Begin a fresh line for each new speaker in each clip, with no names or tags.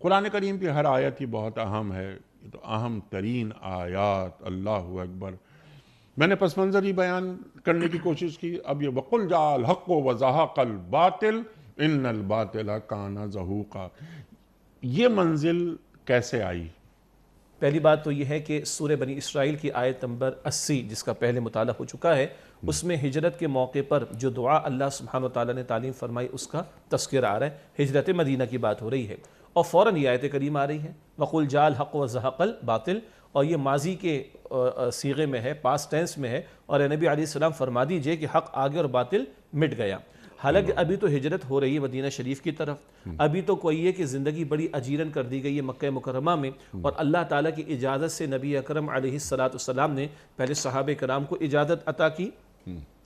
قرآن کریم کی ہر آیت ہی بہت اہم ہے، یہ تو اہم ترین آیات، اللہ اکبر۔ میں نے پس منظر ہی بیان کرنے کی کوشش کی، اب یہ وَقُلْ جَاءَ الْحَقُّ وَزَهَقَ الْبَاطِلُ إِنَّ الْبَاطِلَ كَانَ زَهُوقًا، یہ منزل کیسے آئی؟
پہلی بات تو یہ ہے کہ سورہ بنی اسرائیل کی آیت نمبر 80 جس کا پہلے مطالعہ ہو چکا ہے، اس میں ہجرت کے موقع پر جو دعا اللہ سبحانہ وتعالی نے تعلیم فرمائی اس کا تذکرہ آ رہا ہے، ہجرت مدینہ کی بات ہو رہی ہے، اور فوراً یہ آیت کریمہ آ رہی ہے وَقُلْ جَاءَ الْحَقُّ وَزَهَقَ الْبَاطِلُ، اور یہ ماضی کے صیغے میں ہے، پاسٹ ٹینس میں ہے، اور اے نبی علیہ السلام فرما دیجئے کہ حق آگے اور باطل مٹ گیا۔ حالانکہ ابھی تو ہجرت ہو رہی ہے مدینہ شریف کی طرف، ابھی تو کوئی ہے کہ زندگی بڑی اجیرن کر دی گئی ہے مکہ مکرمہ میں، اور اللہ تعالیٰ کی اجازت سے نبی اکرم علیہ السلام نے پہلے صحابہ کرام کو اجازت عطا کی،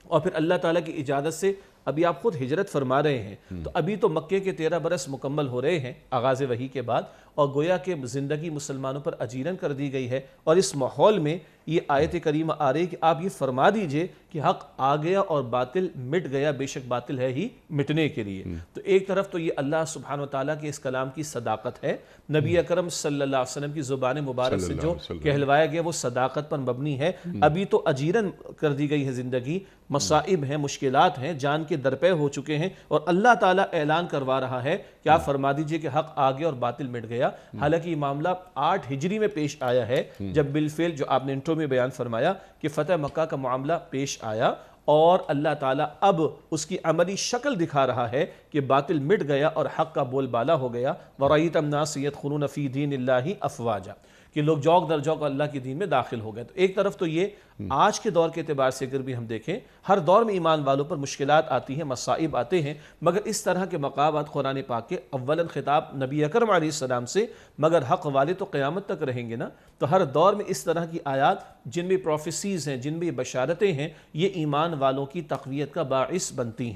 اور پھر اللہ تعالیٰ کی اجازت سے ابھی آپ خود ہجرت فرما رہے ہیں، تو ابھی تو مکے کے 13 برس مکمل ہو رہے ہیں آغاز وحی کے بعد، اور گویا کہ زندگی مسلمانوں پر اجیرن کر دی گئی ہے، اور اس ماحول میں یہ آیت کریمہ آ رہی کہ آپ یہ فرما دیجئے کہ حق آ گیا اور باطل مٹ گیا، بے شک باطل ہے ہی مٹنے کے لیے۔ تو ایک طرف تو یہ اللہ سبحانہ وتعالیٰ کے اس کلام کی صداقت ہے، نبی اکرم صلی اللہ علیہ وسلم کی زبان مبارک سے جو کہلوایا گیا وہ صداقت پر مبنی ہے، ابھی تو اجیرن کر دی گئی ہے زندگی، مصائب ہیں، مشکلات ہیں، جان کے درپے ہو چکے ہیں، اور اللہ تعالیٰ اعلان کروا رہا ہے کہ آپ فرما دیجئے کہ حق آ گیا اور باطل مٹ گیا۔ حالانکہ یہ معاملہ 8 ہجری میں پیش آیا ہے، جب بالفعل جو آپ نے انٹرو میں بیان فرمایا کہ فتح مکہ کا معاملہ پیش آیا، اور اللہ تعالیٰ اب اس کی عملی شکل دکھا رہا ہے کہ باطل مٹ گیا اور حق کا بول بالا ہو گیا، وَرَأَيْتَ النَّاسَ يَدْخُلُونَ فِي دِينِ اللَّهِ أَفْوَاجًا، کہ لوگ جوق در جوق اللہ کے دین میں داخل ہو گئے۔ تو ایک طرف تو یہ آج کے دور کے اعتبار سے اگر بھی ہم دیکھیں، ہر دور میں ایمان والوں پر مشکلات آتی ہیں، مصائب آتے ہیں، مگر اس طرح کے مقامات قرآن پاک کے اولاً خطاب نبی اکرم علیہ السلام سے، مگر حق والے تو قیامت تک رہیں گے نا، تو ہر دور میں اس طرح کی آیات جن میں پروفیسیز ہیں، جن میں بشارتیں ہیں، یہ ایمان والوں کی تقویت کا باعث بنتی ہیں۔